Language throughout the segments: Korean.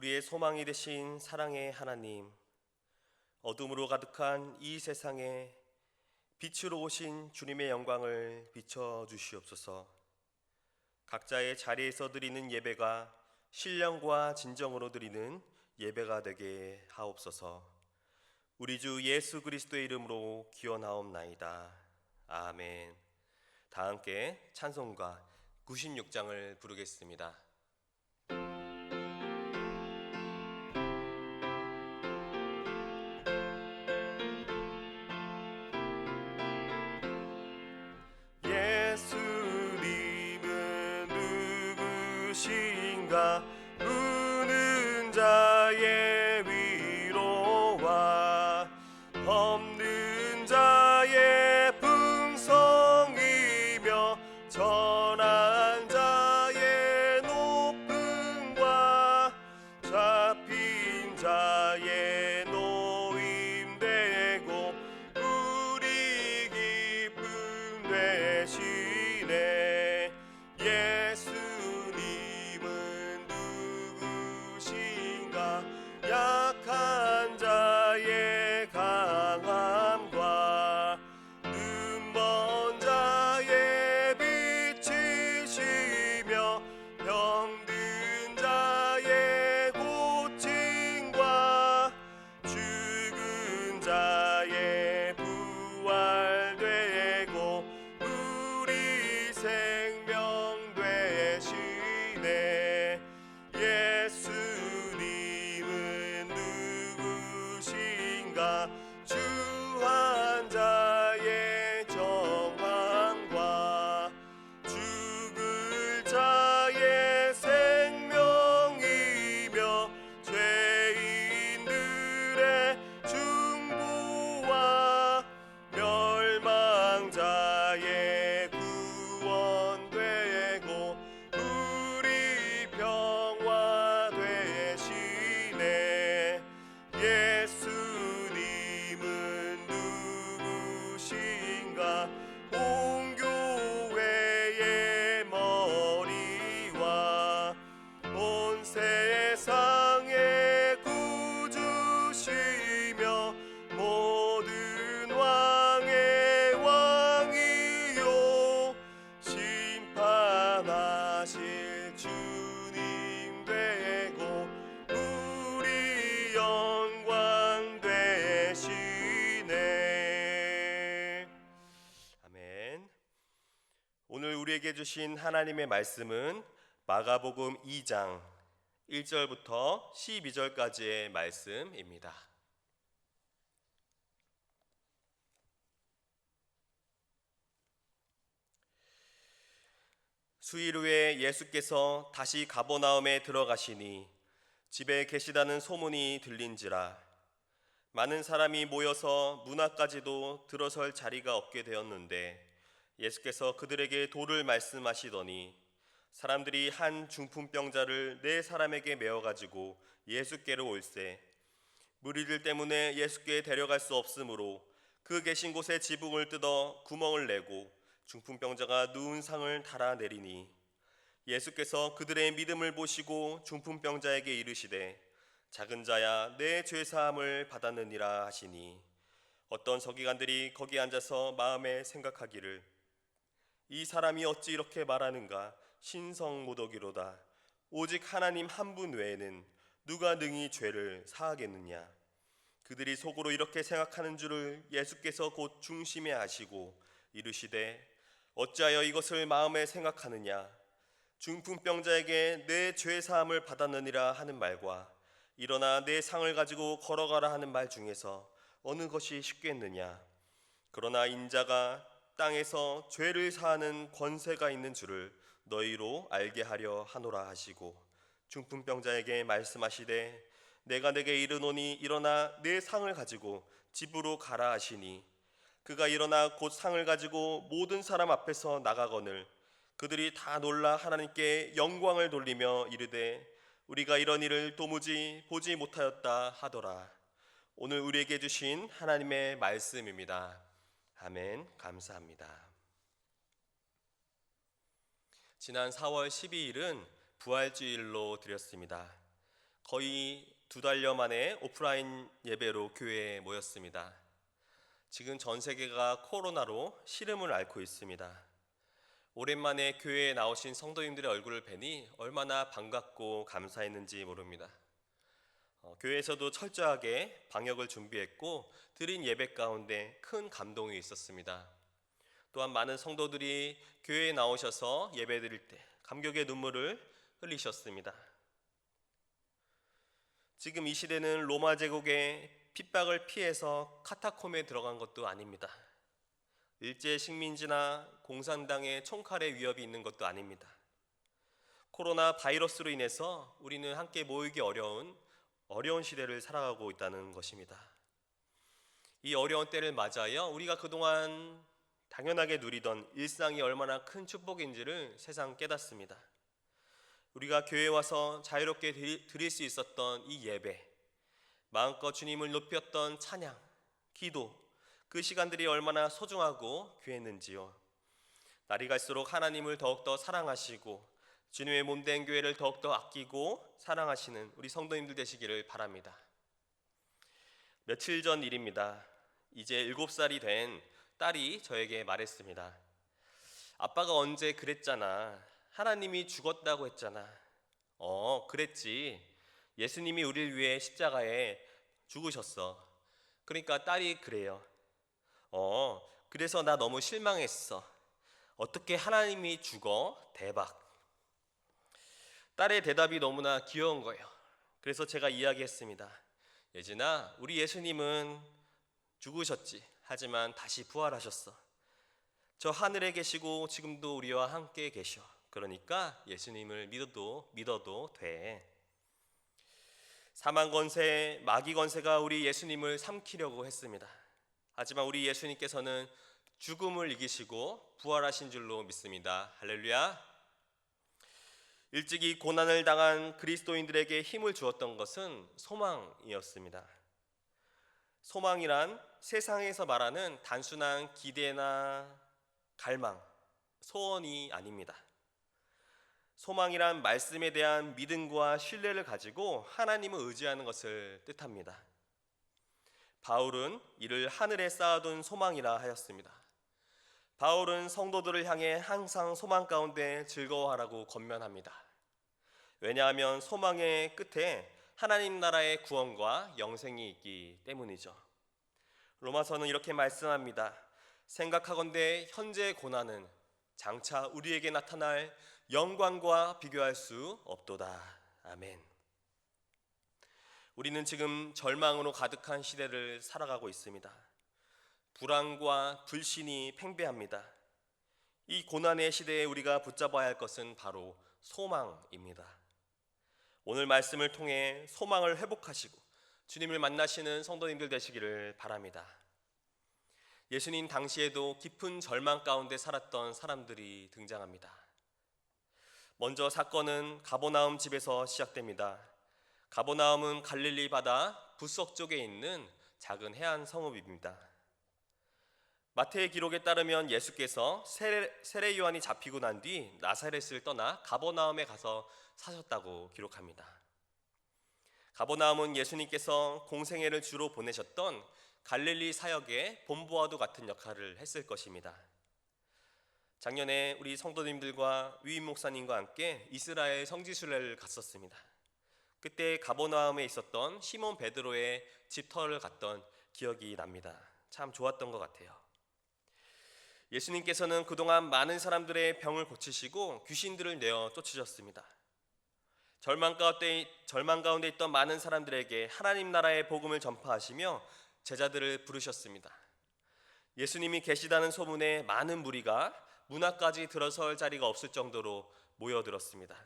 우리의 소망이 되신 사랑의 하나님, 어둠으로 가득한 이 세상에 빛으로 오신 주님의 영광을 비춰주시옵소서. 각자의 자리에서 드리는 예배가 신령과 진정으로 드리는 예배가 되게 하옵소서. 우리 주 예수 그리스도의 이름으로 기원하옵나이다. 아멘. 다 함께 찬송가 96장을 부르겠습니다. 예수님은 누구신가? 우는 자의 위로와 없는 자의 풍성이며 전한 자의 높음과 잡힌 자의 노임되고 우리 기쁨 되시네. 예수님은 누구신가? 약한 자의 강함과 눈먼 자의 빛이시며 병든 자의 고침과 죽은 자의 부활되고 우리 생명 되시네. 예수님은 누구신가? 주한 자의 정황과 죽을 자의 생명이며 죄인들의 중보와 멸망자의 구원되고 우리 평화 되시네. 예수님은 누구신가? 온 교회의 머리와 온 세상의 구주시며 모든 왕의 왕이요 심판하실 주님 되고 우리 영광 되시네. 아멘. 오늘 우리에게 주신 하나님의 말씀은 마가복음 2장 1절부터 12절까지의 말씀입니다. 수일 후에 예수께서 다시 가버나움에 들어가시니 집에 계시다는 소문이 들린지라 많은 사람이 모여서 문 앞까지도 들어설 자리가 없게 되었는데 예수께서 그들에게 도를 말씀하시더니 사람들이 한 중풍병자를 네 사람에게 메어가지고 예수께로 올세 무리들 때문에 예수께 데려갈 수 없으므로 그 계신 곳에 지붕을 뜯어 구멍을 내고 중풍병자가 누운 상을 달아내리니 예수께서 그들의 믿음을 보시고 중풍병자에게 이르시되 작은 자야 내 죄사함을 받았느니라 하시니 어떤 서기관들이 거기 앉아서 마음에 생각하기를 이 사람이 어찌 이렇게 말하는가? 신성모독이로다. 오직 하나님 한 분 외에는 누가 능히 죄를 사하겠느냐? 그들이 속으로 이렇게 생각하는 줄을 예수께서 곧 중심에 아시고 이르시되 어찌하여 이것을 마음에 생각하느냐? 중풍병자에게 내 죄사함을 받았느니라 하는 말과 일어나 내 상을 가지고 걸어가라 하는 말 중에서 어느 것이 쉽겠느냐? 그러나 인자가 땅에서 죄를 사하는 권세가 있는 줄을 너희로 알게 하려 하노라 하시고 중풍병자에게 말씀하시되 내가 내게 이르노니 일어나 내 상을 가지고 집으로 가라 하시니 그가 일어나 곧 상을 가지고 모든 사람 앞에서 나가거늘 그들이 다 놀라 하나님께 영광을 돌리며 이르되 우리가 이런 일을 도무지 보지 못하였다 하더라. 오늘 우리에게 주신 하나님의 말씀입니다. 아멘. 감사합니다. 지난 4월 12일은 부활주일로 드렸습니다. 거의 2달여 만에 오프라인 예배로 교회에 모였습니다. 지금 전 세계가 코로나로 시름을 앓고 있습니다. 오랜만에 교회에 나오신 성도님들의 얼굴을 뵈니 얼마나 반갑고 감사했는지 모릅니다. 교회에서도 철저하게 방역을 준비했고 드린 예배 가운데 큰 감동이 있었습니다. 또한 많은 성도들이 교회에 나오셔서 예배드릴 때 감격의 눈물을 흘리셨습니다. 지금 이 시대는 로마 제국의 핍박을 피해서 카타콤에 들어간 것도 아닙니다. 일제 식민지나 공산당의 총칼의 위협이 있는 것도 아닙니다. 코로나 바이러스로 인해서 우리는 함께 모이기 어려운 시대를 살아가고 있다는 것입니다. 이 어려운 때를 맞아요. 우리가 그동안 당연하게 누리던 일상이 얼마나 큰 축복인지를 새삼 깨닫습니다. 우리가 교회에 와서 자유롭게 드릴 수 있었던 이 예배, 마음껏 주님을 높였던 찬양, 기도, 그 시간들이 얼마나 소중하고 귀했는지요. 날이 갈수록 하나님을 더욱더 사랑하시고 주님의 몸된 교회를 더욱더 아끼고 사랑하시는 우리 성도님들 되시기를 바랍니다. 며칠 전 일입니다. 이제 7살이 된 딸이 저에게 말했습니다. 아빠가 언제 그랬잖아. 하나님이 죽었다고 했잖아. 그랬지. 예수님이 우리를 위해 십자가에 죽으셨어. 그러니까 딸이 그래요. 그래서 나 너무 실망했어. 어떻게 하나님이 죽어? 대박. 딸의 대답이 너무나 귀여운 거예요. 그래서 제가 이야기했습니다. 예진아, 우리 예수님은 죽으셨지. 하지만 다시 부활하셨어. 저 하늘에 계시고 지금도 우리와 함께 계셔. 그러니까 예수님을 믿어도 돼. 사망 권세, 마귀 권세가 우리 예수님을 삼키려고 했습니다. 하지만 우리 예수님께서는 죽음을 이기시고 부활하신 줄로 믿습니다. 할렐루야. 일찍이 고난을 당한 그리스도인들에게 힘을 주었던 것은 소망이었습니다. 소망이란 세상에서 말하는 단순한 기대나 갈망, 소원이 아닙니다. 소망이란 말씀에 대한 믿음과 신뢰를 가지고 하나님을 의지하는 것을 뜻합니다. 바울은 이를 하늘에 쌓아둔 소망이라 하였습니다. 바울은 성도들을 향해 항상 소망 가운데 즐거워하라고 권면합니다. 왜냐하면 소망의 끝에 하나님 나라의 구원과 영생이 있기 때문이죠. 로마서는 이렇게 말씀합니다. 생각하건대 현재의 고난은 장차 우리에게 나타날 영광과 비교할 수 없도다. 아멘. 우리는 지금 절망으로 가득한 시대를 살아가고 있습니다. 불안과 불신이 팽배합니다. 이 고난의 시대에 우리가 붙잡아야 할 것은 바로 소망입니다. 오늘 말씀을 통해 소망을 회복하시고 주님을 만나시는 성도님들 되시기를 바랍니다. 예수님 당시에도 깊은 절망 가운데 살았던 사람들이 등장합니다. 먼저 사건은 가버나움 집에서 시작됩니다. 가버나움은 갈릴리 바다 북서쪽에 있는 작은 해안 성읍입니다. 마태의 기록에 따르면 예수께서 세례 요한이 잡히고 난 뒤 나사렛을 떠나 가버나움에 가서 사셨다고 기록합니다. 가버나움은 예수님께서 공생애를 주로 보내셨던 갈릴리 사역의 본부와도 같은 역할을 했을 것입니다. 작년에 우리 성도님들과 위임 목사님과 함께 이스라엘 성지순례를 갔었습니다. 그때 가버나움에 있었던 시몬 베드로의 집터를 갔던 기억이 납니다. 참 좋았던 것 같아요. 예수님께서는 그동안 많은 사람들의 병을 고치시고 귀신들을 내어 쫓으셨습니다. 절망 가운데 있던 많은 사람들에게 하나님 나라의 복음을 전파하시며 제자들을 부르셨습니다. 예수님이 계시다는 소문에 많은 무리가 문 앞까지 들어설 자리가 없을 정도로 모여들었습니다.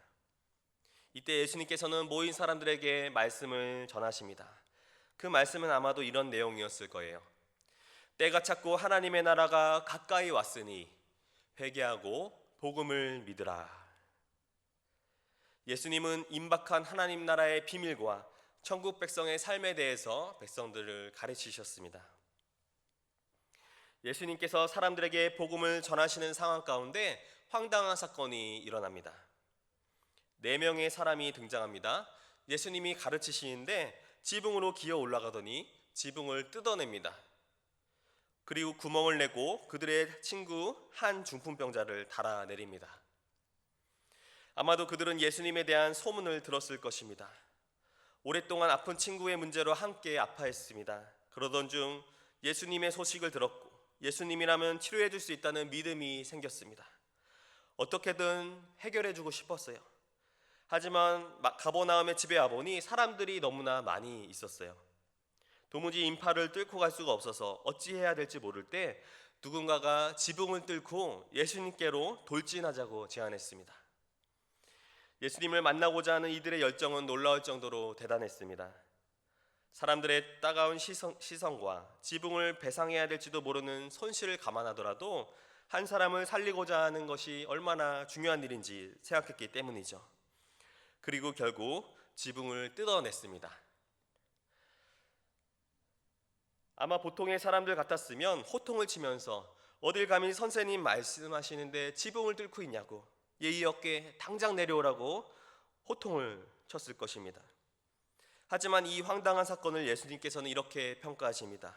이때 예수님께서는 모인 사람들에게 말씀을 전하십니다. 그 말씀은 아마도 이런 내용이었을 거예요. 때가 찼고 하나님의 나라가 가까이 왔으니 회개하고 복음을 믿으라. 예수님은 임박한 하나님 나라의 비밀과 천국 백성의 삶에 대해서 백성들을 가르치셨습니다. 예수님께서 사람들에게 복음을 전하시는 상황 가운데 황당한 사건이 일어납니다. 4명의 사람이 등장합니다. 예수님이 가르치시는데 지붕으로 기어 올라가더니 지붕을 뜯어냅니다. 그리고 구멍을 내고 그들의 친구 한 중풍병자를 달아내립니다. 아마도 그들은 예수님에 대한 소문을 들었을 것입니다. 오랫동안 아픈 친구의 문제로 함께 아파했습니다. 그러던 중 예수님의 소식을 들었고 예수님이라면 치료해 줄 수 있다는 믿음이 생겼습니다. 어떻게든 해결해 주고 싶었어요. 하지만 가버나움의 집에 와보니 사람들이 너무나 많이 있었어요. 도무지 인파를 뚫고 갈 수가 없어서 어찌해야 될지 모를 때 누군가가 지붕을 뚫고 예수님께로 돌진하자고 제안했습니다. 예수님을 만나고자 하는 이들의 열정은 놀라울 정도로 대단했습니다. 사람들의 따가운 시선과 지붕을 배상해야 될지도 모르는 손실을 감안하더라도 한 사람을 살리고자 하는 것이 얼마나 중요한 일인지 생각했기 때문이죠. 그리고 결국 지붕을 뜯어냈습니다. 아마 보통의 사람들 같았으면 호통을 치면서 어딜 감히 선생님 말씀하시는데 지붕을 뚫고 있냐고, 예의 없게 당장 내려오라고 호통을 쳤을 것입니다. 하지만 이 황당한 사건을 예수님께서는 이렇게 평가하십니다.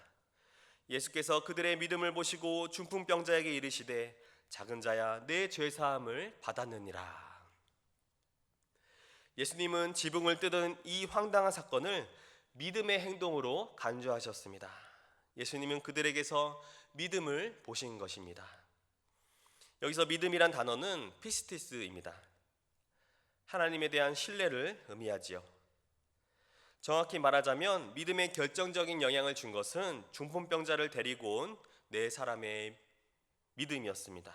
예수께서 그들의 믿음을 보시고 중풍병자에게 이르시되 작은 자야 내 죄사함을 받았느니라. 예수님은 지붕을 뜯은 이 황당한 사건을 믿음의 행동으로 간주하셨습니다. 예수님은 그들에게서 믿음을 보신 것입니다. 여기서 믿음이란 단어는 피스티스입니다. 하나님에 대한 신뢰를 의미하지요. 정확히 말하자면 믿음의 결정적인 영향을 준 것은 중풍병자를 데리고 온 네 사람의 믿음이었습니다.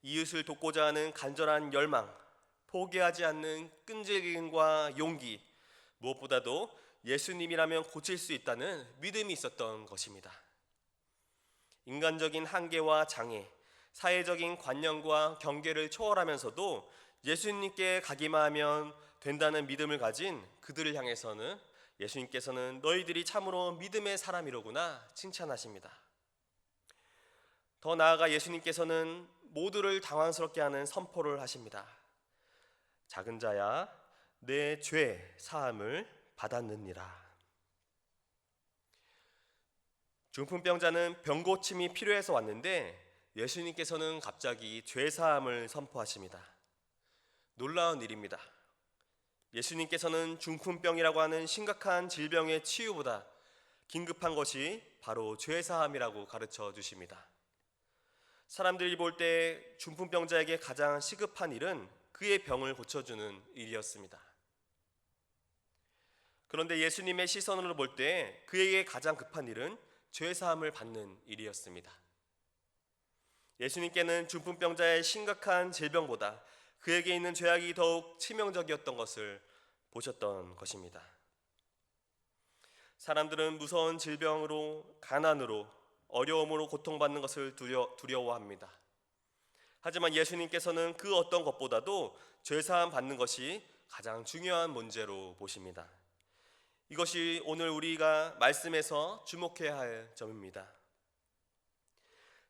이웃을 돕고자 하는 간절한 열망, 포기하지 않는 끈질김과 용기, 무엇보다도 예수님이라면 고칠 수 있다는 믿음이 있었던 것입니다. 인간적인 한계와 장애, 사회적인 관념과 경계를 초월하면서도 예수님께 가기만 하면 된다는 믿음을 가진 그들을 향해서는 예수님께서는 너희들이 참으로 믿음의 사람이로구나 칭찬하십니다. 더 나아가 예수님께서는 모두를 당황스럽게 하는 선포를 하십니다. 작은 자야 내 죄 사함을 받았느니라. 중풍병자는 병고침이 필요해서 왔는데 예수님께서는 갑자기 죄 사함을 선포하십니다. 놀라운 일입니다. 예수님께서는 중풍병이라고 하는 심각한 질병의 치유보다 긴급한 것이 바로 죄 사함이라고 가르쳐 주십니다. 사람들이 볼 때 중풍병자에게 가장 시급한 일은 그의 병을 고쳐주는 일이었습니다. 그런데 예수님의 시선으로 볼 때 그에게 가장 급한 일은 죄 사함을 받는 일이었습니다. 예수님께는 중풍병자의 심각한 질병보다 그에게 있는 죄악이 더욱 치명적이었던 것을 보셨던 것입니다. 사람들은 무서운 질병으로, 가난으로, 어려움으로 고통받는 것을 두려워합니다. 하지만 예수님께서는 그 어떤 것보다도 죄사함 받는 것이 가장 중요한 문제로 보십니다. 이것이 오늘 우리가 말씀에서 주목해야 할 점입니다.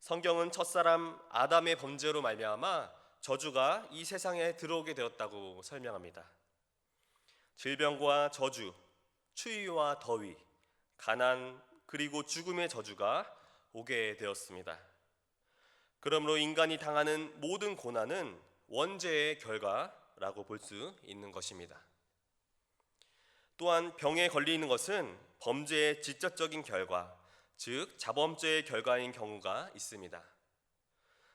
성경은 첫사람 아담의 범죄로 말미암아 저주가 이 세상에 들어오게 되었다고 설명합니다. 질병과 저주, 추위와 더위, 가난 그리고 죽음의 저주가 오게 되었습니다. 그러므로 인간이 당하는 모든 고난은 원죄의 결과라고 볼 수 있는 것입니다. 또한 병에 걸리는 것은 범죄의 직접적인 결과, 즉 자범죄의 결과인 경우가 있습니다.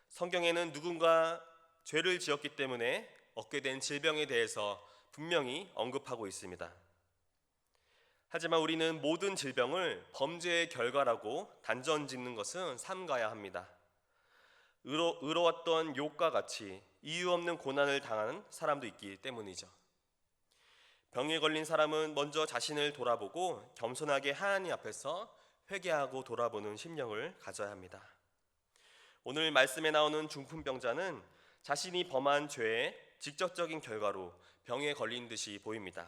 성경에는 누군가 죄를 지었기 때문에 얻게 된 질병에 대해서 분명히 언급하고 있습니다. 하지만 우리는 모든 질병을 범죄의 결과라고 단정 짓는 것은 삼가야 합니다. 의로웠던 욥과 같이 이유 없는 고난을 당한 사람도 있기 때문이죠. 병에 걸린 사람은 먼저 자신을 돌아보고 겸손하게 하나님 앞에서 회개하고 돌아보는 심령을 가져야 합니다. 오늘 말씀에 나오는 중풍병자는 자신이 범한 죄의 직접적인 결과로 병에 걸린 듯이 보입니다.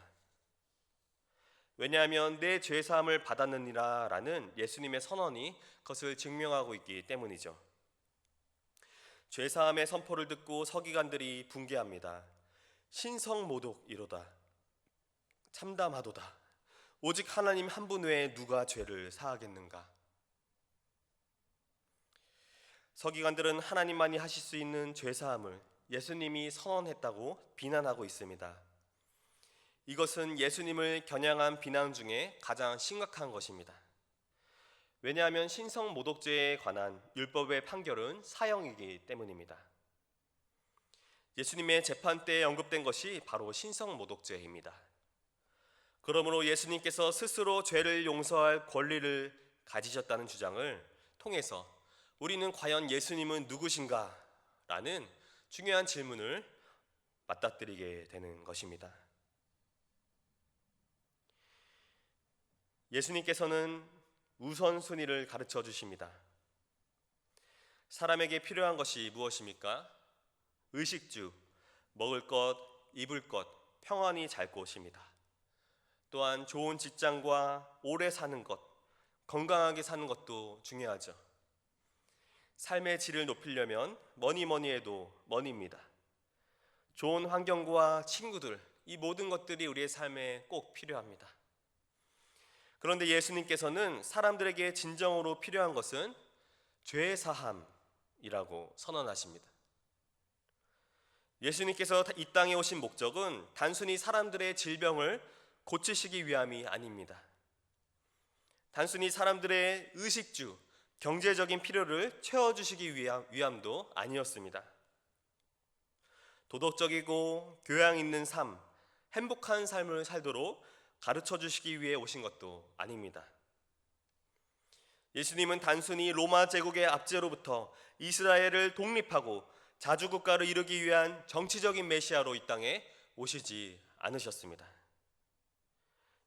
왜냐하면 내 죄사함을 받았느니라 라는 예수님의 선언이 그것을 증명하고 있기 때문이죠. 죄사함의 선포를 듣고 서기관들이 붕괴합니다. 신성모독이로다. 참담하도다. 오직 하나님 한 분 외에 누가 죄를 사하겠는가? 서기관들은 하나님만이 하실 수 있는 죄 사함을 예수님이 선언했다고 비난하고 있습니다. 이것은 예수님을 겨냥한 비난 중에 가장 심각한 것입니다. 왜냐하면 신성 모독죄에 관한 율법의 판결은 사형이기 때문입니다. 예수님의 재판 때에 언급된 것이 바로 신성 모독죄입니다. 그러므로 예수님께서 스스로 죄를 용서할 권리를 가지셨다는 주장을 통해서 우리는 과연 예수님은 누구신가? 라는 중요한 질문을 맞닥뜨리게 되는 것입니다. 예수님께서는 우선순위를 가르쳐 주십니다. 사람에게 필요한 것이 무엇입니까? 의식주, 먹을 것, 입을 것, 평안히 잘 것입니다. 또한 좋은 직장과 오래 사는 것, 건강하게 사는 것도 중요하죠. 삶의 질을 높이려면 뭐니 해도 머니입니다. 좋은 환경과 친구들, 이 모든 것들이 우리의 삶에 꼭 필요합니다. 그런데 예수님께서는 사람들에게 진정으로 필요한 것은 죄 사함이라고 선언하십니다. 예수님께서 이 땅에 오신 목적은 단순히 사람들의 질병을 고치시기 위함이 아닙니다. 단순히 사람들의 의식주, 경제적인 필요를 채워주시기 위함도 아니었습니다. 도덕적이고 교양 있는 삶, 행복한 삶을 살도록 가르쳐 주시기 위해 오신 것도 아닙니다. 예수님은 단순히 로마 제국의 압제로부터 이스라엘을 독립하고 자주국가를 이루기 위한 정치적인 메시아로 이 땅에 오시지 않으셨습니다.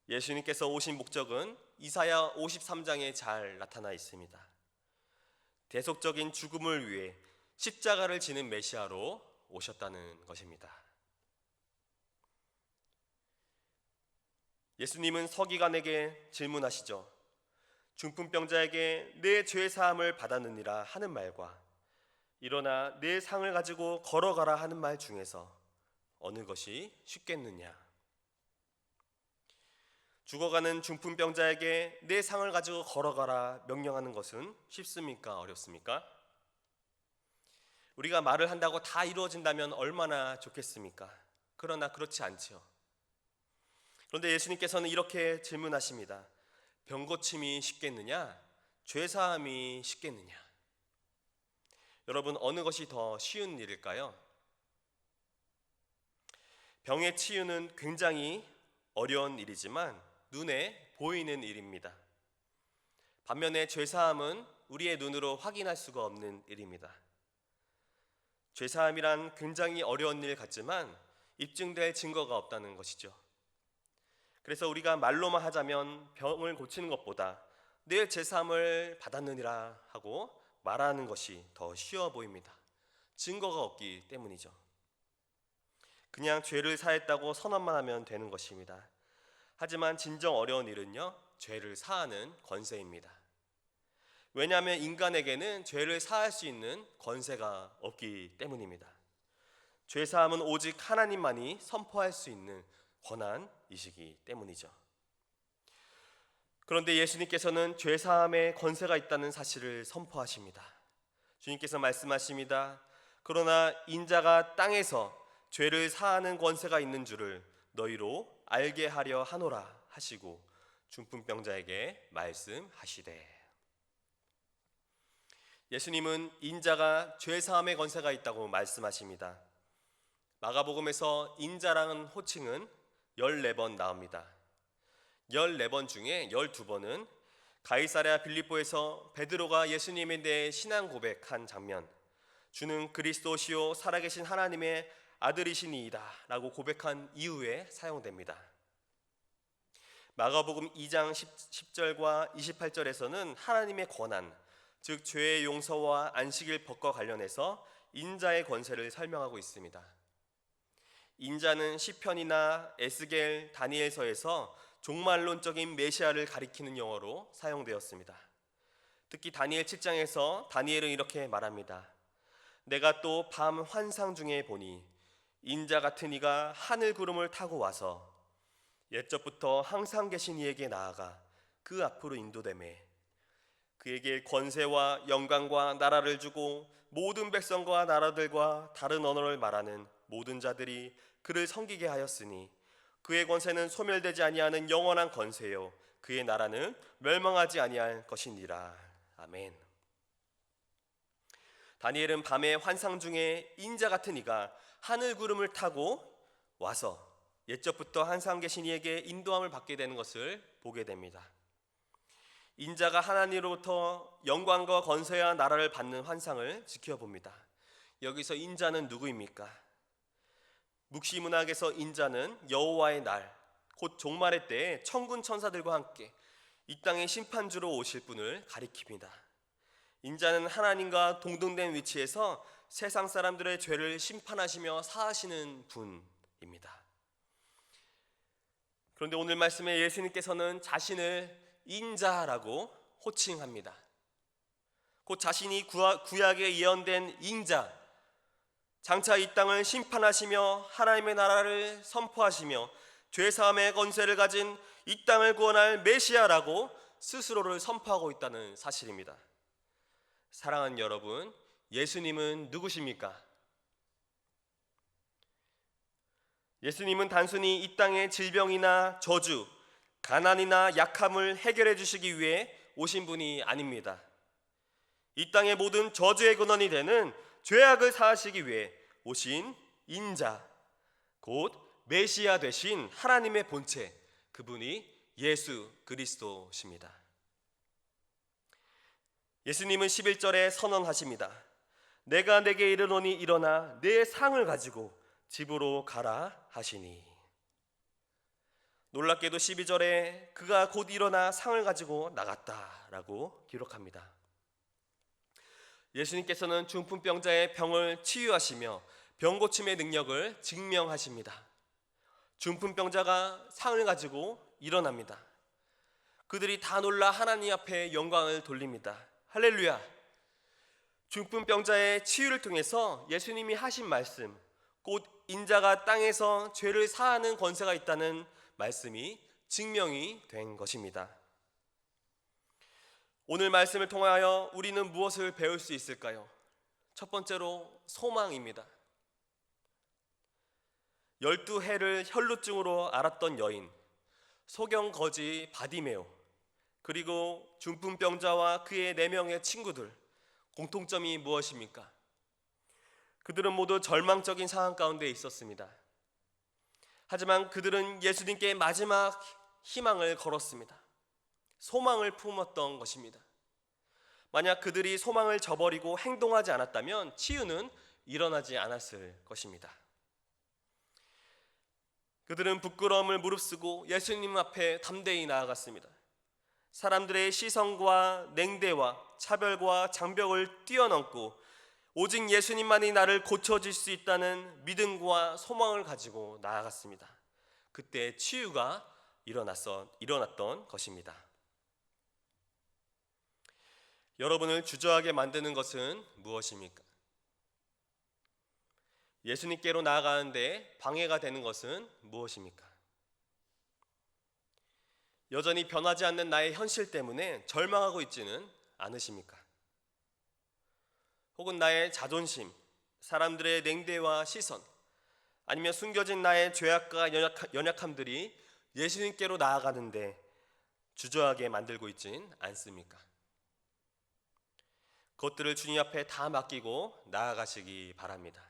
예수님께서 오신 목적은 이사야 53장에 잘 나타나 있습니다. 대속적인 죽음을 위해 십자가를 지는 메시아로 오셨다는 것입니다. 예수님은 서기관에게 질문하시죠. 중풍병자에게 내 죄 사함을 받았느니라 하는 말과 일어나 내 상을 가지고 걸어가라 하는 말 중에서 어느 것이 쉽겠느냐? 죽어가는 중풍병자에게 내 상을 가지고 걸어가라 명령하는 것은 쉽습니까? 어렵습니까? 우리가 말을 한다고 다 이루어진다면 얼마나 좋겠습니까? 그러나 그렇지 않죠. 그런데 예수님께서는 이렇게 질문하십니다. 병 고침이 쉽겠느냐? 죄 사함이 쉽겠느냐? 여러분, 어느 것이 더 쉬운 일일까요? 병의 치유는 굉장히 어려운 일이지만 눈에 보이는 일입니다. 반면에 죄 사함은 우리의 눈으로 확인할 수가 없는 일입니다. 죄 사함이란 굉장히 어려운 일 같지만 입증될 증거가 없다는 것이죠. 그래서 우리가 말로만 하자면 병을 고치는 것보다 내 죄 사함을 받았느니라 하고 말하는 것이 더 쉬워 보입니다. 증거가 없기 때문이죠. 그냥 죄를 사했다고 선언만 하면 되는 것입니다. 하지만 진정 어려운 일은요, 죄를 사하는 권세입니다. 왜냐하면 인간에게는 죄를 사할 수 있는 권세가 없기 때문입니다. 죄 사함은 오직 하나님만이 선포할 수 있는 권한이시기 때문이죠. 그런데 예수님께서는 죄 사함의 권세가 있다는 사실을 선포하십니다. 주님께서 말씀하십니다. 그러나 인자가 땅에서 죄를 사하는 권세가 있는 줄을 너희로 알게 하려 하노라 하시고 중풍병자에게 말씀하시되, 예수님은 인자가 죄 사함의 권세가 있다고 말씀하십니다. 마가복음에서 인자라는 호칭은 14번 나옵니다. 14번 중에 12번은 가이사랴 빌립보에서 베드로가 예수님에 대해 신앙 고백한 장면, 주는 그리스도시요 살아계신 하나님의 아들이시니이다 라고 고백한 이후에 사용됩니다. 마가복음 2장 10절과 28절에서는 하나님의 권한, 즉 죄의 용서와 안식일 법과 관련해서 인자의 권세를 설명하고 있습니다. 인자는 시편이나 에스겔, 다니엘서에서 종말론적인 메시아를 가리키는 용어로 사용되었습니다. 특히 다니엘 7장에서 다니엘은 이렇게 말합니다. 내가 또 밤 환상 중에 보니 인자 같은 이가 하늘 구름을 타고 와서 옛적부터 항상 계신 이에게 나아가 그 앞으로 인도되매 그에게 권세와 영광과 나라를 주고 모든 백성과 나라들과 다른 언어를 말하는 모든 자들이 그를 섬기게 하였으니 그의 권세는 소멸되지 아니하는 영원한 권세요 그의 나라는 멸망하지 아니할 것이니라. 아멘. 다니엘은 밤에 환상 중에 인자 같은 이가 하늘 구름을 타고 와서 옛적부터 항상 계신 이에게 인도함을 받게 되는 것을 보게 됩니다. 인자가 하나님으로부터 영광과 권세와 나라를 받는 환상을 지켜봅니다. 여기서 인자는 누구입니까? 묵시문학에서 인자는 여호와의 날, 곧 종말의 때에 천군 천사들과 함께 이 땅의 심판주로 오실 분을 가리킵니다. 인자는 하나님과 동등된 위치에서 세상 사람들의 죄를 심판하시며 사하시는 분입니다. 그런데 오늘 말씀에 예수님께서는 자신을 인자라고 호칭합니다. 곧 자신이 구약에 예언된 인자, 장차 이 땅을 심판하시며 하나님의 나라를 선포하시며 죄사함의 권세를 가진 이 땅을 구원할 메시아라고 스스로를 선포하고 있다는 사실입니다. 사랑하는 여러분, 예수님은 누구십니까? 예수님은 단순히 이 땅의 질병이나 저주, 가난이나 약함을 해결해 주시기 위해 오신 분이 아닙니다. 이 땅의 모든 저주의 근원이 되는 죄악을 사하시기 위해 오신 인자, 곧 메시아 되신 하나님의 본체, 그분이 예수 그리스도십니다. 예수님은 11절에 선언하십니다. 내가 내게 이르노니 일어나 내 상을 가지고 집으로 가라 하시니. 놀랍게도 12절에 그가 곧 일어나 상을 가지고 나갔다라고 기록합니다. 예수님께서는 중풍병자의 병을 치유하시며 병고침의 능력을 증명하십니다. 중풍병자가 상을 가지고 일어납니다. 그들이 다 놀라 하나님 앞에 영광을 돌립니다. 할렐루야! 중풍병자의 치유를 통해서 예수님이 하신 말씀, 곧 인자가 땅에서 죄를 사하는 권세가 있다는 말씀이 증명이 된 것입니다. 오늘 말씀을 통하여 우리는 무엇을 배울 수 있을까요? 첫 번째로 소망입니다. 12해를 혈루증으로 앓았던 여인, 소경거지 바디메오, 그리고 중풍병자와 그의 4명의 친구들, 공통점이 무엇입니까? 그들은 모두 절망적인 상황 가운데 있었습니다. 하지만 그들은 예수님께 마지막 희망을 걸었습니다. 소망을 품었던 것입니다. 만약 그들이 소망을 저버리고 행동하지 않았다면 치유는 일어나지 않았을 것입니다. 그들은 부끄러움을 무릅쓰고 예수님 앞에 담대히 나아갔습니다. 사람들의 시선과 냉대와 차별과 장벽을 뛰어넘고 오직 예수님만이 나를 고쳐줄 수 있다는 믿음과 소망을 가지고 나아갔습니다. 그때 치유가 일어났던 것입니다. 여러분을 주저하게 만드는 것은 무엇입니까? 예수님께로 나아가는데 방해가 되는 것은 무엇입니까? 여전히 변하지 않는 나의 현실 때문에 절망하고 있지는 않으십니까? 혹은 나의 자존심, 사람들의 냉대와 시선, 아니면 숨겨진 나의 죄악과 연약함들이 예수님께로 나아가는데 주저하게 만들고 있지는 않습니까? 그것들을 주님 앞에 다 맡기고 나아가시기 바랍니다.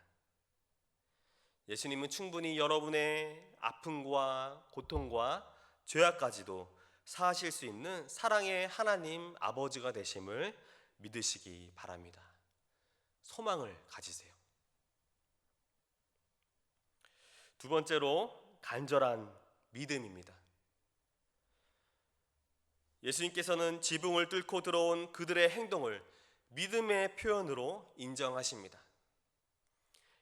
예수님은 충분히 여러분의 아픔과 고통과 죄악까지도 사하실 수 있는 사랑의 하나님 아버지가 되심을 믿으시기 바랍니다. 소망을 가지세요. 두 번째로 간절한 믿음입니다. 예수님께서는 지붕을 뚫고 들어온 그들의 행동을 믿음의 표현으로 인정하십니다.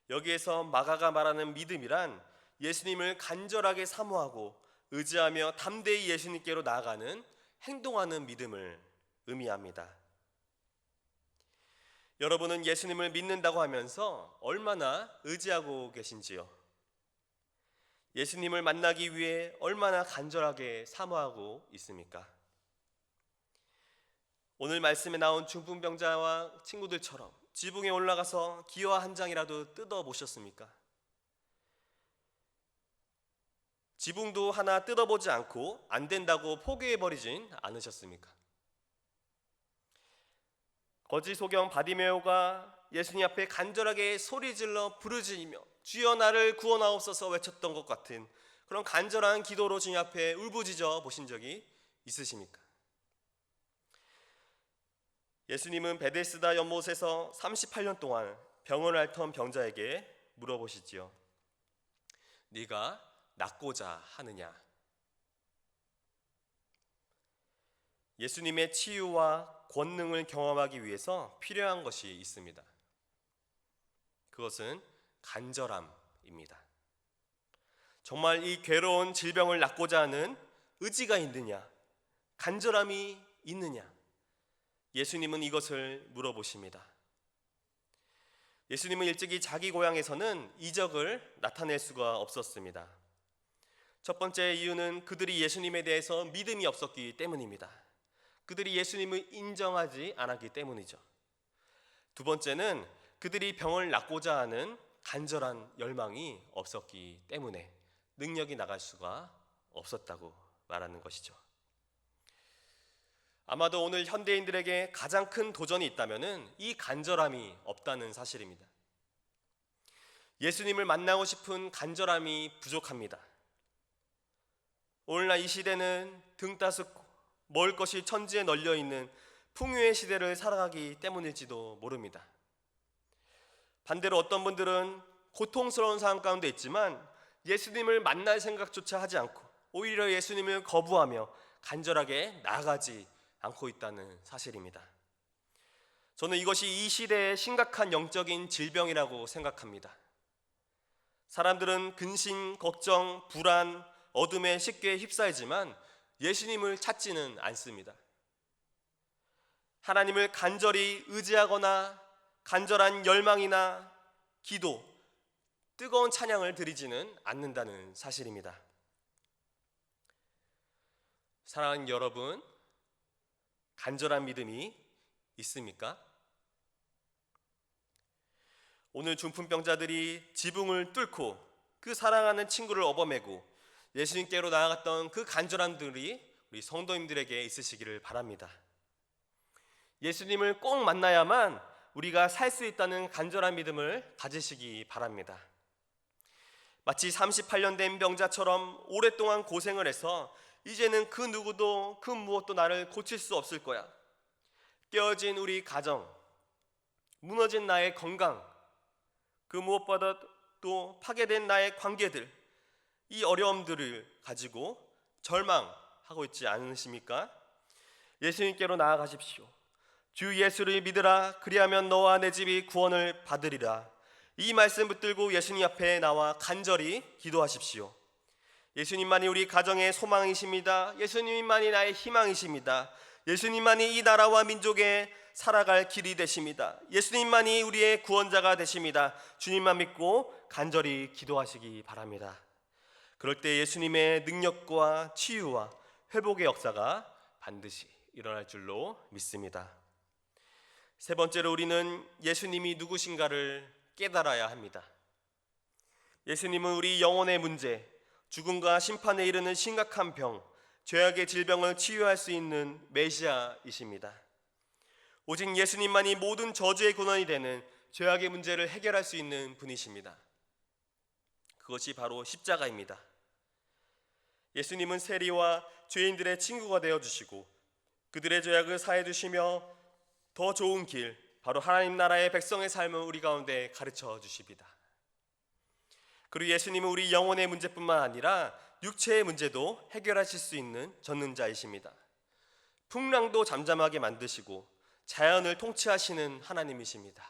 여기에서 마가가 말하는 믿음이란 예수님을 간절하게 사모하고 의지하며 담대히 예수님께로 나아가는 행동하는 믿음을 의미합니다. 여러분은 예수님을 믿는다고 하면서 얼마나 의지하고 계신지요? 예수님을 만나기 위해 얼마나 간절하게 사모하고 있습니까? 오늘 말씀에 나온 중풍병자와 친구들처럼 지붕에 올라가서 기와 한 장이라도 뜯어 보셨습니까? 지붕도 하나 뜯어보지 않고 안 된다고 포기해버리진 않으셨습니까? 거지 소경 바디메오가 예수님 앞에 간절하게 소리질러 부르짖으며 주여 나를 구원하옵소서 외쳤던 것 같은 그런 간절한 기도로 주님 앞에 울부짖어 보신 적이 있으십니까? 예수님은 베데스다 연못에서 38년 동안 병을 앓던 병자에게 물어보시지요. 네가 낫고자 하느냐? 예수님의 치유와 권능을 경험하기 위해서 필요한 것이 있습니다. 그것은 간절함입니다. 정말 이 괴로운 질병을 낫고자 하는 의지가 있느냐? 간절함이 있느냐? 예수님은 이것을 물어보십니다. 예수님은 일찍이 자기 고향에서는 이적을 나타낼 수가 없었습니다. 첫 번째 이유는 그들이 예수님에 대해서 믿음이 없었기 때문입니다. 그들이 예수님을 인정하지 않았기 때문이죠. 두 번째는 그들이 병을 낫고자 하는 간절한 열망이 없었기 때문에 능력이 나갈 수가 없었다고 말하는 것이죠. 아마도 오늘 현대인들에게 가장 큰 도전이 있다면 이 간절함이 없다는 사실입니다. 예수님을 만나고 싶은 간절함이 부족합니다. 오늘날 이 시대는 등 따숩고 먹을 것이 천지에 널려있는 풍요의 시대를 살아가기 때문일지도 모릅니다. 반대로 어떤 분들은 고통스러운 상황 가운데 있지만 예수님을 만날 생각조차 하지 않고 오히려 예수님을 거부하며 간절하게 나아가지 않고 있다는 사실입니다. 저는 이것이 이 시대의 심각한 영적인 질병이라고 생각합니다. 사람들은 근심, 걱정, 불안, 어둠에 쉽게 휩싸이지만 예수님을 찾지는 않습니다. 하나님을 간절히 의지하거나 간절한 열망이나 기도, 뜨거운 찬양을 드리지는 않는다는 사실입니다. 사랑하는 여러분, 간절한 믿음이 있습니까? 오늘 중풍병자들이 지붕을 뚫고 그 사랑하는 친구를 업어매고 예수님께로 나아갔던 그 간절함들이 우리 성도님들에게 있으시기를 바랍니다. 예수님을 꼭 만나야만 우리가 살 수 있다는 간절한 믿음을 가지시기 바랍니다. 마치 38년 된 병자처럼 오랫동안 고생을 해서 이제는 그 누구도 그 무엇도 나를 고칠 수 없을 거야. 깨어진 우리 가정, 무너진 나의 건강, 그 무엇보다도 파괴된 나의 관계들, 이 어려움들을 가지고 절망하고 있지 않으십니까? 예수님께로 나아가십시오. 주 예수를 믿으라. 그리하면 너와 내 집이 구원을 받으리라. 이 말씀 붙들고 예수님 앞에 나와 간절히 기도하십시오. 예수님만이 우리 가정의 소망이십니다. 예수님만이 나의 희망이십니다. 예수님만이 이 나라와 민족에 살아갈 길이 되십니다. 예수님만이 우리의 구원자가 되십니다. 주님만 믿고 간절히 기도하시기 바랍니다. 그럴 때 예수님의 능력과 치유와 회복의 역사가 반드시 일어날 줄로 믿습니다. 세 번째로 우리는 예수님이 누구신가를 깨달아야 합니다. 예수님은 우리 영혼의 문제, 죽음과 심판에 이르는 심각한 병, 죄악의 질병을 치유할 수 있는 메시아이십니다. 오직 예수님만이 모든 저주의 근원이 되는 죄악의 문제를 해결할 수 있는 분이십니다. 그것이 바로 십자가입니다. 예수님은 세리와 죄인들의 친구가 되어주시고 그들의 죄악을 사해 주시며 더 좋은 길, 바로 하나님 나라의 백성의 삶을 우리 가운데 가르쳐 주십니다. 그리고 예수님은 우리 영혼의 문제뿐만 아니라 육체의 문제도 해결하실 수 있는 전능자이십니다. 풍랑도 잠잠하게 만드시고 자연을 통치하시는 하나님이십니다.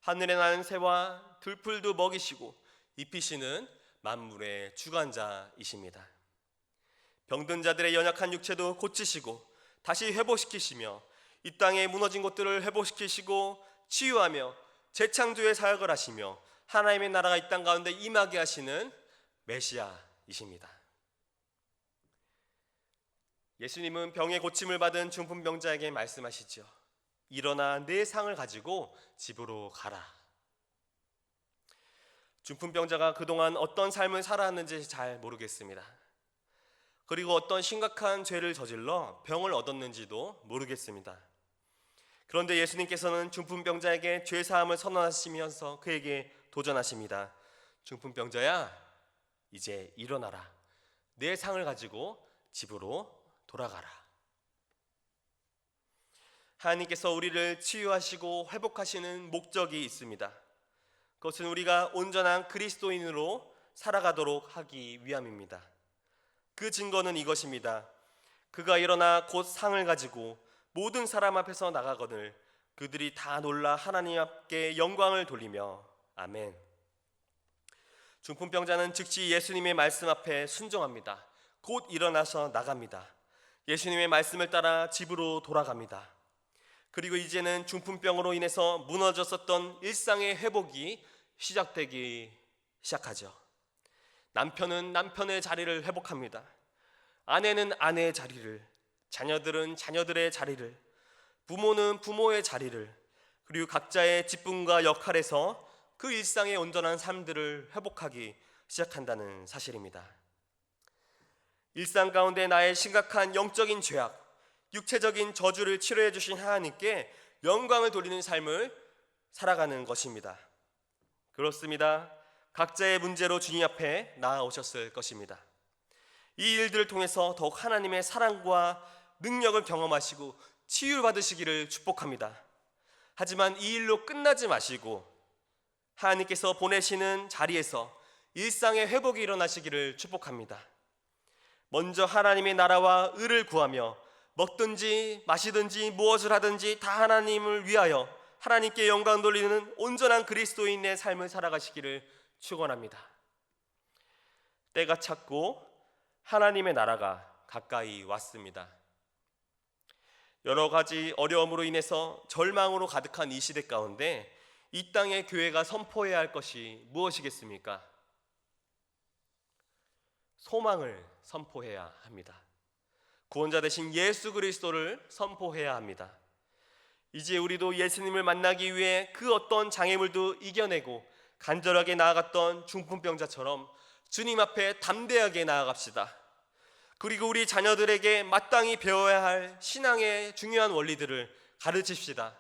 하늘에 나는 새와 들풀도 먹이시고 입히시는 만물의 주관자이십니다. 병든 자들의 연약한 육체도 고치시고 다시 회복시키시며 이 땅에 무너진 것들을 회복시키시고 치유하며 재창조의 사역을 하시며 하나님의 나라가 이 땅 가운데 임하게 하시는 메시아이십니다. 예수님은 병의 고침을 받은 중풍병자에게 말씀하시죠. 일어나 내 상을 가지고 집으로 가라. 중풍병자가 그동안 어떤 삶을 살아왔는지 잘 모르겠습니다. 그리고 어떤 심각한 죄를 저질러 병을 얻었는지도 모르겠습니다. 그런데 예수님께서는 중풍병자에게 죄사함을 선언하시면서 그에게 도전하십니다. 중풍병자야, 이제 일어나라. 내 상을 가지고 집으로 돌아가라. 하나님께서 우리를 치유하시고 회복하시는 목적이 있습니다. 그것은 우리가 온전한 그리스도인으로 살아가도록 하기 위함입니다. 그 증거는 이것입니다. 그가 일어나 곧 상을 가지고 모든 사람 앞에서 나가거늘 그들이 다 놀라 하나님 앞에 영광을 돌리며 아멘. 중풍병자는 즉시 예수님의 말씀 앞에 순종합니다. 곧 일어나서 나갑니다. 예수님의 말씀을 따라 집으로 돌아갑니다. 그리고 이제는 중풍병으로 인해서 무너졌었던 일상의 회복이 시작되기 시작하죠. 남편은 남편의 자리를 회복합니다. 아내는 아내의 자리를, 자녀들은 자녀들의 자리를, 부모는 부모의 자리를, 그리고 각자의 직분과 역할에서 그 일상의 온전한 삶들을 회복하기 시작한다는 사실입니다. 일상 가운데 나의 심각한 영적인 죄악, 육체적인 저주를 치료해 주신 하나님께 영광을 돌리는 삶을 살아가는 것입니다. 그렇습니다. 각자의 문제로 주님 앞에 나아오셨을 것입니다. 이 일들을 통해서 더욱 하나님의 사랑과 능력을 경험하시고 치유를 받으시기를 축복합니다. 하지만 이 일로 끝나지 마시고 하나님께서 보내시는 자리에서 일상의 회복이 일어나시기를 축복합니다. 먼저 하나님의 나라와 의를 구하며 먹든지 마시든지 무엇을 하든지 다 하나님을 위하여 하나님께 영광 돌리는 온전한 그리스도인의 삶을 살아가시기를 축원합니다. 때가 찼고 하나님의 나라가 가까이 왔습니다. 여러 가지 어려움으로 인해서 절망으로 가득한 이 시대 가운데 이 땅의 교회가 선포해야 할 것이 무엇이겠습니까? 소망을 선포해야 합니다. 구원자 되신 예수 그리스도를 선포해야 합니다. 이제 우리도 예수님을 만나기 위해 그 어떤 장애물도 이겨내고 간절하게 나아갔던 중풍병자처럼 주님 앞에 담대하게 나아갑시다. 그리고 우리 자녀들에게 마땅히 배워야 할 신앙의 중요한 원리들을 가르칩시다.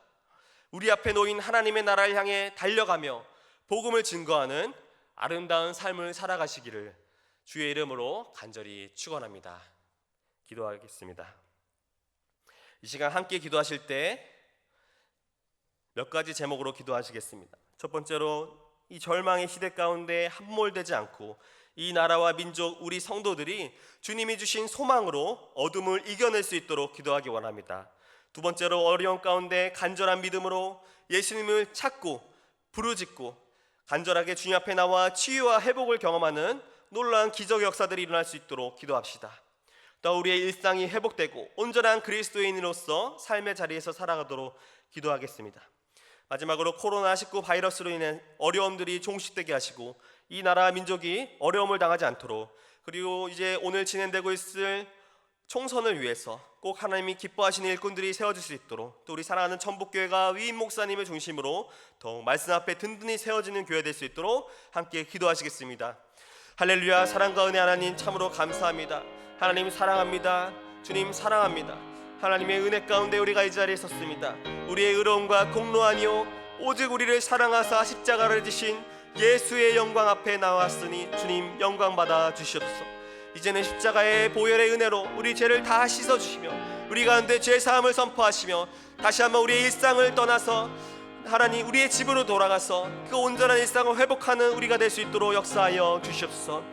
우리 앞에 놓인 하나님의 나라를 향해 달려가며 복음을 증거하는 아름다운 삶을 살아가시기를 주의 이름으로 간절히 축원합니다. 기도하겠습니다. 이 시간 함께 기도하실 때 몇 가지 제목으로 기도하시겠습니다. 첫 번째로 이 절망의 시대 가운데 함몰되지 않고 이 나라와 민족 우리 성도들이 주님이 주신 소망으로 어둠을 이겨낼 수 있도록 기도하기 원합니다. 두 번째로 어려운 가운데 간절한 믿음으로 예수님을 찾고 부르짖고 간절하게 주님 앞에 나와 치유와 회복을 경험하는 놀라운 기적 역사들이 일어날 수 있도록 기도합시다. 또 우리의 일상이 회복되고 온전한 그리스도인으로서 삶의 자리에서 살아가도록 기도하겠습니다. 마지막으로 코로나19 바이러스로 인한 어려움들이 종식되게 하시고 이 나라 민족이 어려움을 당하지 않도록, 그리고 이제 오늘 진행되고 있을 총선을 위해서 꼭 하나님이 기뻐하시는 일꾼들이 세워질 수 있도록, 또 우리 사랑하는 천북교회가 위임 목사님을 중심으로 더욱 말씀 앞에 든든히 세워지는 교회 될 수 있도록 함께 기도하시겠습니다. 할렐루야. 사랑과 은혜 하나님 참으로 감사합니다. 하나님 사랑합니다. 주님 사랑합니다. 하나님의 은혜 가운데 우리가 이 자리에 섰습니다. 우리의 의로움과 공로 아니요 오직 우리를 사랑하사 십자가를 지신 예수의 영광 앞에 나왔으니 주님 영광 받아 주시옵소서. 이제는 십자가의 보혈의 은혜로 우리 죄를 다 씻어주시며 우리 가운데 죄사함을 선포하시며 다시 한번 우리의 일상을 떠나서 하나님 우리의 집으로 돌아가서 그 온전한 일상을 회복하는 우리가 될 수 있도록 역사하여 주시옵소서.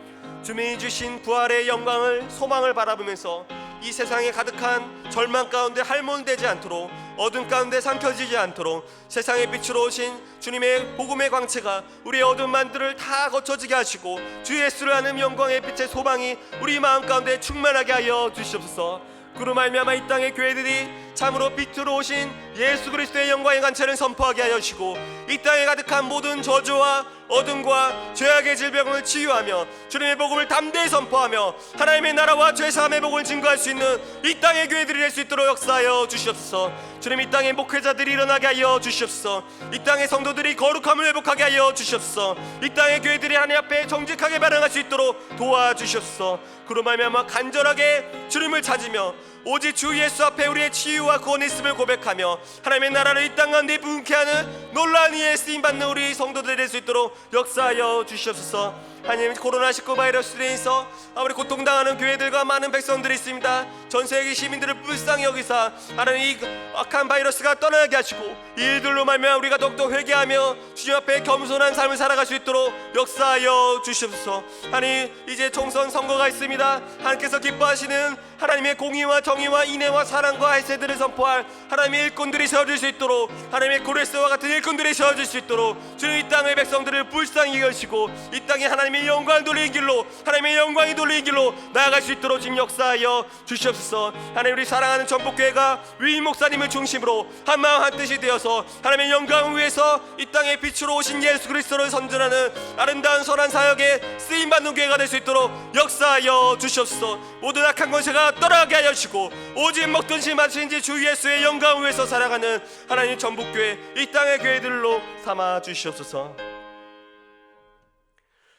주님이 주신 부활의 영광을 소망을 바라보면서 이 세상에 가득한 절망 가운데 할몬되지 않도록, 어둠 가운데 삼켜지지 않도록 세상의 빛으로 오신 주님의 복음의 광채가 우리의 어두운 만들을 다 거쳐지게 하시고 주 예수를 아는 영광의 빛의 소망이 우리 마음 가운데 충만하게 하여 주시옵소서. 그로 말미암아 이 땅의 교회들이 참으로 빛으로 오신 예수 그리스도의 영광의 간체를 선포하게 하여 주시고 이 땅에 가득한 모든 저주와 어둠과 죄악의 질병을 치유하며 주님의 복음을 담대히 선포하며 하나님의 나라와 죄사함의 복을 증거할 수 있는 이 땅의 교회들이 될 수 있도록 역사하여 주시옵소서. 주님, 이 땅의 목회자들이 일어나게 하여 주시옵소서. 이 땅의 성도들이 거룩함을 회복하게 하여 주시옵소서. 이 땅의 교회들이 하나님 앞에 정직하게 반응할 수 있도록 도와주시옵소서. 그로 말미암아 간절하게 주님을 찾으며 오직 주 예수 앞에 우리의 치유와 구원이 있음을 고백하며 하나님의 나라를 이 땅 가운데 부흥케 하는 놀라운 이에 쓰임받는 우리 성도들이 될 수 있도록 역사하여 주시옵소서. 하나님, 코로나19 바이러스로 인해서 아무리 고통당하는 교회들과 많은 백성들이 있습니다. 전 세계 시민들을 불쌍히 여기사 하나님 이 악한 바이러스가 떠나게 하시고 이 일들로 말미암아 우리가 더욱더 회개하며 주님 앞에 겸손한 삶을 살아갈 수 있도록 역사하여 주시옵소서. 하나님, 이제 총선 선거가 있습니다. 하나님께서 기뻐하시는 하나님의 공의와 정의와 인애와 사랑과 해세들을 선포할 하나님의 일꾼들이 세워질 수 있도록, 하나님의 고레스와 같은 일꾼들이 세워질 수 있도록 주님 이 땅의 백성들을 불쌍히 여기시고 이 땅에 하나님의 영광을 돌리는 길로, 하나님의 영광이 돌리는 길로 나아갈 수 있도록 지금 역사하여 주시옵소서. 하나님, 우리 사랑하는 전북교회가 위임 목사님을 중심으로 한마음 한뜻이 되어서 하나님의 영광을 위해서 이 땅에 빛으로 오신 예수 그리스도를 선전하는 아름다운 선한 사역에 쓰임받는 교회가 될 수 있도록 역사하여 주시옵소서. 모든 악한 권세가 떠나게 하여 주시고 오직 먹던 지 마신 지 주 예수의 영광을 위해서 살아가는 하나님 전북교회 이 땅의 교회들로 삼아 주시옵소서.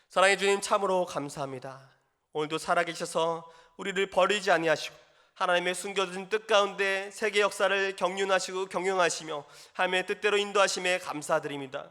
사랑의 주님, 참으로 감사합니다. 오늘도 살아계셔서 우리를 버리지 아니하시고 하나님의 숨겨진 뜻 가운데 세계 역사를 경륜하시고 경영하시며 하나님의 뜻대로 인도하심에 감사드립니다.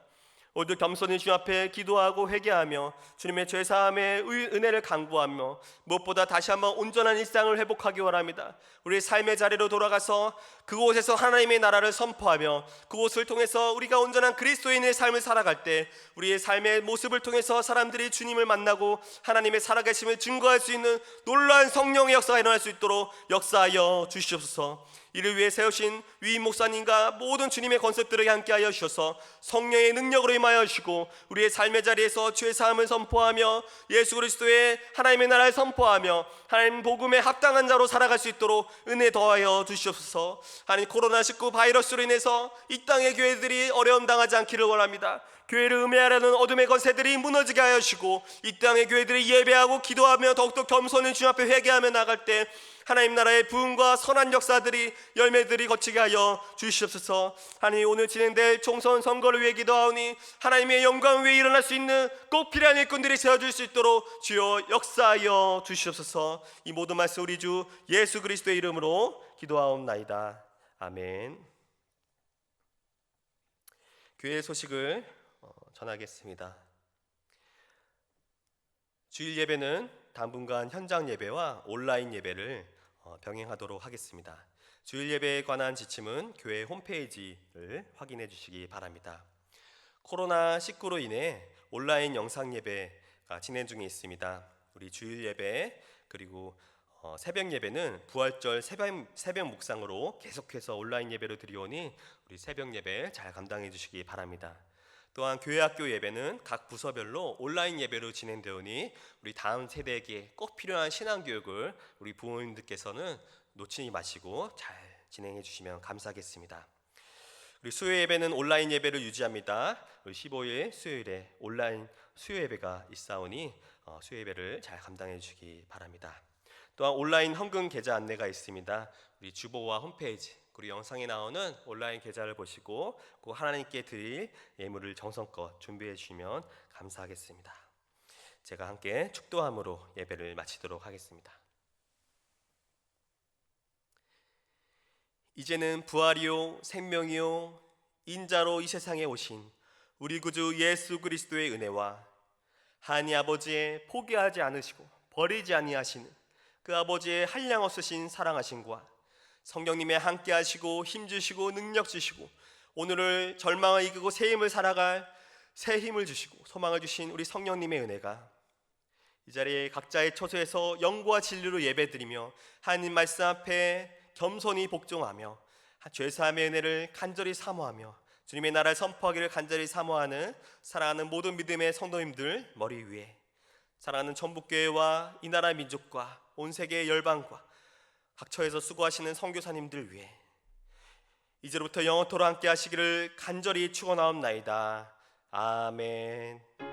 오늘도 겸손히 주님 앞에 기도하고 회개하며 주님의 죄사함의 은혜를 간구하며 무엇보다 다시 한번 온전한 일상을 회복하기 원합니다. 우리의 삶의 자리로 돌아가서 그곳에서 하나님의 나라를 선포하며 그곳을 통해서 우리가 온전한 그리스도인의 삶을 살아갈 때 우리의 삶의 모습을 통해서 사람들이 주님을 만나고 하나님의 살아계심을 증거할 수 있는 놀라운 성령의 역사가 일어날 수 있도록 역사하여 주시옵소서. 이를 위해 세우신 위임 목사님과 모든 주님의 권속들에게 함께하여 주셔서 성령의 능력으로 임하여 주시고 우리의 삶의 자리에서 죄사함을 선포하며 예수 그리스도의 하나님의 나라를 선포하며 하나님 복음에 합당한 자로 살아갈 수 있도록 은혜 더하여 주시옵소서. 하나님, 코로나19 바이러스로 인해서 이 땅의 교회들이 어려움 당하지 않기를 원합니다. 교회를 음해하려는 어둠의 권세들이 무너지게 하여 주시고 이 땅의 교회들이 예배하고 기도하며 더욱더 겸손히 주님 앞에 회개하며 나갈 때 하나님 나라의 부흥과 선한 역사들이 열매들이 거치게 하여 주시옵소서. 하나님, 오늘 진행될 총선 선거를 위해 기도하오니 하나님의 영광 위에 일어날 수 있는 꼭 필요한 일꾼들이 세워질 수 있도록 주여 역사하여 주시옵소서. 이 모든 말씀 우리 주 예수 그리스도의 이름으로 기도하옵나이다. 아멘. 교회 소식을 전하겠습니다. 주일 예배는 당분간 현장 예배와 온라인 예배를 병행하도록 하겠습니다. 주일 예배에 관한 지침은 교회 홈페이지를 확인해 주시기 바랍니다. 코로나19로 인해 온라인 영상 예배가 진행 중에 있습니다. 우리 주일 예배 그리고 새벽 예배는 부활절 새벽 묵상으로 계속해서 온라인 예배로 드리오니 우리 새벽 예배 잘 감당해 주시기 바랍니다. 또한 교회 학교 예배는 각 부서별로 온라인 예배로 진행되오니 우리 다음 세대에게 꼭 필요한 신앙교육을 우리 부모님들께서는 놓치지 마시고 잘 진행해 주시면 감사하겠습니다. 우리 수요 예배는 온라인 예배를 유지합니다. 우리 15일 수요일에 온라인 수요 예배가 있사오니 수요 예배를 잘 감당해 주시기 바랍니다. 또한 온라인 헌금 계좌 안내가 있습니다. 우리 주보와 홈페이지, 우리 영상에 나오는 온라인 계좌를 보시고 꼭 하나님께 드릴 예물을 정성껏 준비해 주시면 감사하겠습니다. 제가 함께 축도함으로 예배를 마치도록 하겠습니다. 이제는 부활이요 생명이요 인자로 이 세상에 오신 우리 구주 예수 그리스도의 은혜와 하나님 아버지의 포기하지 않으시고 버리지 아니하시는 그 아버지의 한량 없으신 사랑하심과 성령님의 함께 하시고 힘주시고 능력 주시고 오늘을 절망을 이기고 새 힘을 살아갈 새 힘을 주시고 소망을 주신 우리 성령님의 은혜가 이 자리에 각자의 처소에서 영과 진리로 예배드리며 하나님 말씀 앞에 겸손히 복종하며 죄사함의 은혜를 간절히 사모하며 주님의 나라를 선포하기를 간절히 사모하는 사랑하는 모든 믿음의 성도님들 머리 위에 사랑하는 전북교회와 이 나라 민족과 온 세계의 열방과 각 처에서 수고하시는 선교사님들 위해 이제부터 영원토로 함께 하시기를 간절히 축원하옵나이다. 아멘.